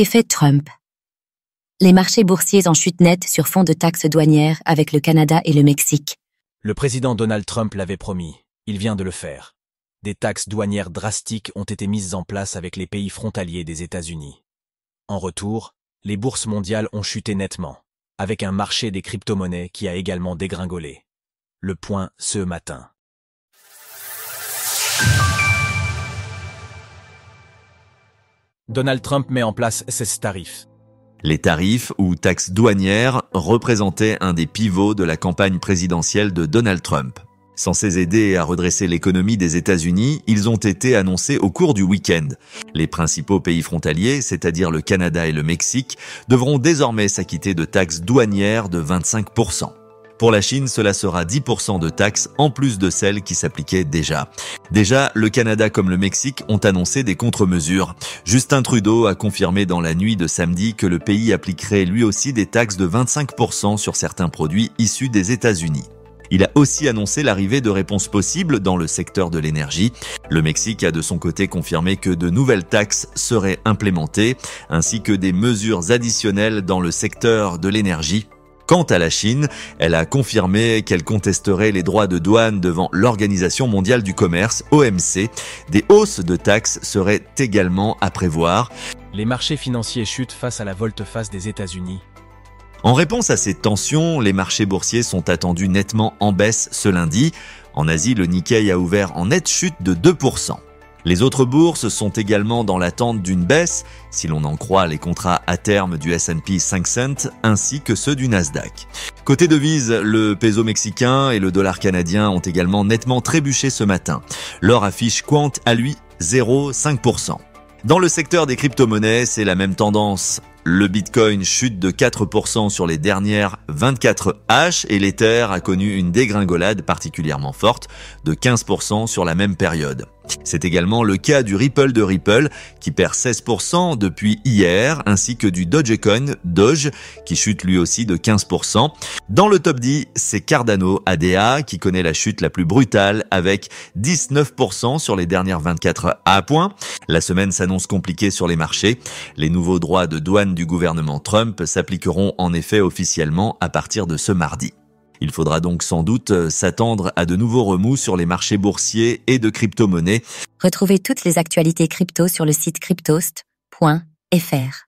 Effet Trump. Les marchés boursiers en chute nette sur fond de taxes douanières avec le Canada et le Mexique. Le président Donald Trump l'avait promis, il vient de le faire. Des taxes douanières drastiques ont été mises en place avec les pays frontaliers des États-Unis. En retour, les bourses mondiales ont chuté nettement, avec un marché des crypto-monnaies qui a également dégringolé. Le point ce matin. Donald Trump met en place ses tarifs. Les tarifs ou taxes douanières représentaient un des pivots de la campagne présidentielle de Donald Trump. Censés aider à redresser l'économie des États-Unis, ils ont été annoncés au cours du week-end. Les principaux pays frontaliers, c'est-à-dire le Canada et le Mexique, devront désormais s'acquitter de taxes douanières de 25%. Pour la Chine, cela sera 10% de taxes en plus de celles qui s'appliquaient déjà. Déjà, le Canada comme le Mexique ont annoncé des contre-mesures. Justin Trudeau a confirmé dans la nuit de samedi que le pays appliquerait lui aussi des taxes de 25% sur certains produits issus des États-Unis. Il a aussi annoncé l'arrivée de réponses possibles dans le secteur de l'énergie. Le Mexique a de son côté confirmé que de nouvelles taxes seraient implémentées, ainsi que des mesures additionnelles dans le secteur de l'énergie. Quant à la Chine, elle a confirmé qu'elle contesterait les droits de douane devant l'Organisation mondiale du commerce, OMC. Des hausses de taxes seraient également à prévoir. Les marchés financiers chutent face à la volte-face des États-Unis. En réponse à ces tensions, les marchés boursiers sont attendus nettement en baisse ce lundi. En Asie, le Nikkei a ouvert en nette chute de 2%. Les autres bourses sont également dans l'attente d'une baisse, si l'on en croit les contrats à terme du S&P 500 ainsi que ceux du Nasdaq. Côté devises, le peso mexicain et le dollar canadien ont également nettement trébuché ce matin. L'or affiche quant à lui 0,5%. Dans le secteur des crypto-monnaies, c'est la même tendance. Le Bitcoin chute de 4% sur les dernières 24 H et l'Ether a connu une dégringolade particulièrement forte de 15% sur la même période. C'est également le cas du Ripple de Ripple qui perd 16% depuis hier, ainsi que du Dogecoin Doge qui chute lui aussi de 15%. Dans le top 10, c'est Cardano ADA qui connaît la chute la plus brutale avec 19% sur les dernières 24 à point. La semaine s'annonce compliquée sur les marchés. Les nouveaux droits de douane du gouvernement Trump s'appliqueront en effet officiellement à partir de ce mardi. Il faudra donc sans doute s'attendre à de nouveaux remous sur les marchés boursiers et de crypto-monnaies. Retrouvez toutes les actualités crypto sur le site cryptost.fr.